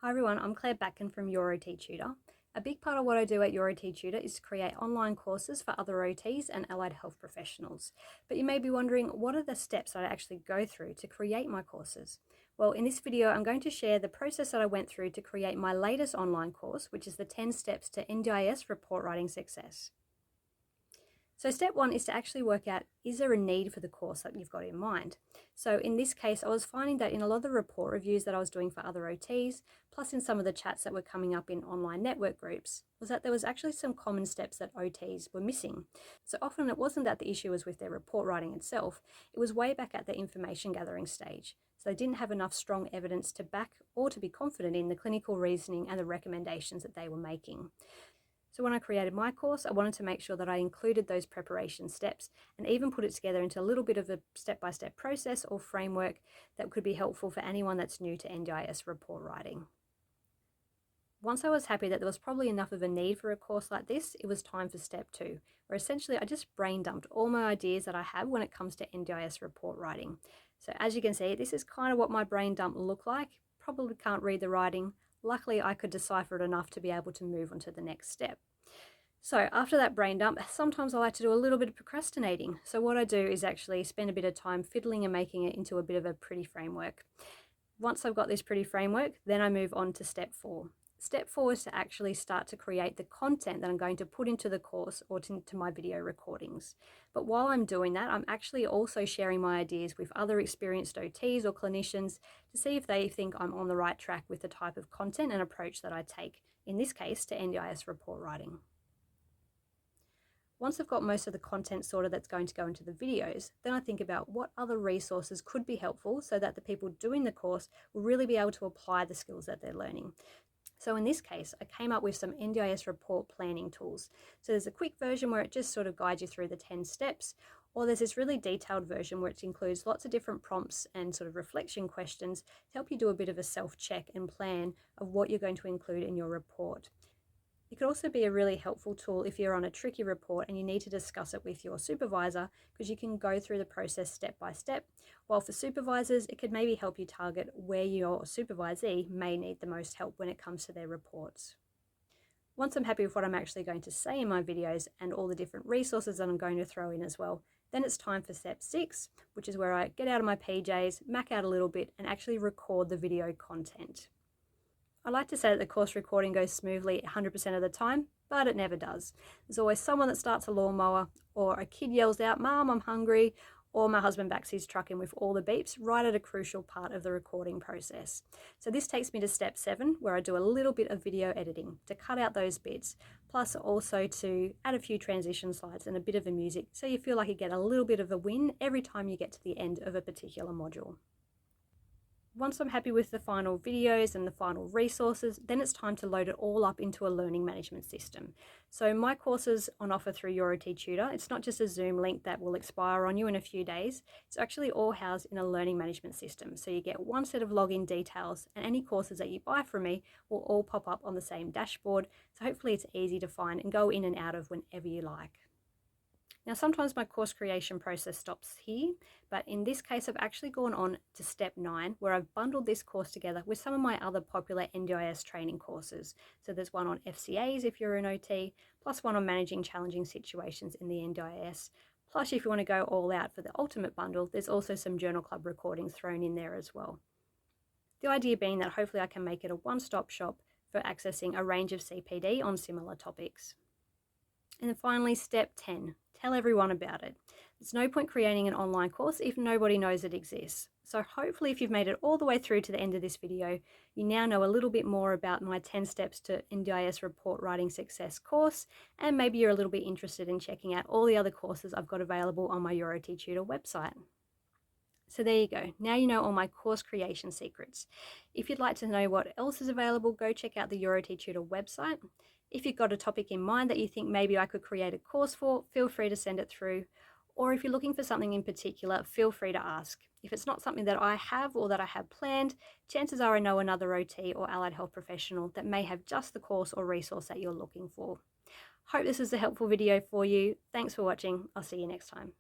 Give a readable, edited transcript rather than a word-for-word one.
Hi everyone, I'm Claire Batkin from Your OT Tutor. A big part of what I do at Your OT Tutor is to create online courses for other OTs and allied health professionals. But you may be wondering, what are the steps that I actually go through to create my courses? Well, in this video, I'm going to share the process that I went through to create my latest online course, which is the 10 Steps to NDIS Report Writing Success. So step one is to actually work out, is there a need for the course that you've got in mind? So in this case, I was finding that in a lot of the report reviews that I was doing for other OTs, plus in some of the chats that were coming up in online network groups, was that there was actually some common steps that OTs were missing. So often it wasn't that the issue was with their report writing itself, it was way back at the information gathering stage. So they didn't have enough strong evidence to back or to be confident in the clinical reasoning and the recommendations that they were making. So when I created my course, I wanted to make sure that I included those preparation steps and even put it together into a little bit of a step-by-step process or framework that could be helpful for anyone that's new to NDIS report writing. Once I was happy that there was probably enough of a need for a course like this, it was time for step two, where essentially I just brain dumped all my ideas that I have when it comes to NDIS report writing. So as you can see, this is kind of what my brain dump looked like. Probably can't read the writing. Luckily, I could decipher it enough to be able to move on to the next step. So after that brain dump, sometimes I like to do a little bit of procrastinating. So what I do is actually spend a bit of time fiddling and making it into a bit of a pretty framework. Once I've got this pretty framework, then I move on to step four. Step four is to actually start to create the content that I'm going to put into the course or to my video recordings. But while I'm doing that, I'm actually also sharing my ideas with other experienced OTs or clinicians to see if they think I'm on the right track with the type of content and approach that I take, in this case to NDIS report writing. Once I've got most of the content sorted that's going to go into the videos, then I think about what other resources could be helpful so that the people doing the course will really be able to apply the skills that they're learning. So in this case, I came up with some NDIS report planning tools. So there's a quick version where it just sort of guides you through the 10 steps, or there's this really detailed version which includes lots of different prompts and sort of reflection questions to help you do a bit of a self-check and plan of what you're going to include in your report. It could also be a really helpful tool if you're on a tricky report and you need to discuss it with your supervisor, because you can go through the process step by step. While for supervisors, it could maybe help you target where your supervisee may need the most help when it comes to their reports. Once I'm happy with what I'm actually going to say in my videos and all the different resources that I'm going to throw in as well, then it's time for step 6, which is where I get out of my PJs, mac out a little bit, and actually record the video content. I like to say that the course recording goes smoothly 100% of the time, but it never does. There's always someone that starts a lawnmower, or a kid yells out, "Mom, I'm hungry," or my husband backs his truck in with all the beeps right at a crucial part of the recording process. So this takes me to step 7, where I do a little bit of video editing to cut out those bits, plus also to add a few transition slides and a bit of a music, so you feel like you get a little bit of a win every time you get to the end of a particular module. Once I'm happy with the final videos and the final resources, then it's time to load it all up into a learning management system. So my course is on offer through Your OT Tutor. It's not just a Zoom link that will expire on you in a few days. It's actually all housed in a learning management system. So you get one set of login details, and any courses that you buy from me will all pop up on the same dashboard. So hopefully it's easy to find and go in and out of whenever you like. Now, sometimes my course creation process stops here, but in this case, I've actually gone on to step 9, where I've bundled this course together with some of my other popular NDIS training courses. So there's one on FCAs if you're an OT, plus one on managing challenging situations in the NDIS. Plus, if you want to go all out for the ultimate bundle, there's also some journal club recordings thrown in there as well. The idea being that hopefully I can make it a one-stop shop for accessing a range of CPD on similar topics. And then finally, step 10, tell everyone about it. There's no point creating an online course if nobody knows it exists. So hopefully if you've made it all the way through to the end of this video, you now know a little bit more about my 10 steps to NDIS Report Writing Success course, and maybe you're a little bit interested in checking out all the other courses I've got available on my Your OT Tutor website. So there you go. Now you know all my course creation secrets. If you'd like to know what else is available, go check out the Your OT Tutor website. If you've got a topic in mind that you think maybe I could create a course for, feel free to send it through. Or if you're looking for something in particular, feel free to ask. If it's not something that I have or that I have planned, chances are I know another OT or allied health professional that may have just the course or resource that you're looking for. Hope this is a helpful video for you. Thanks for watching. I'll see you next time.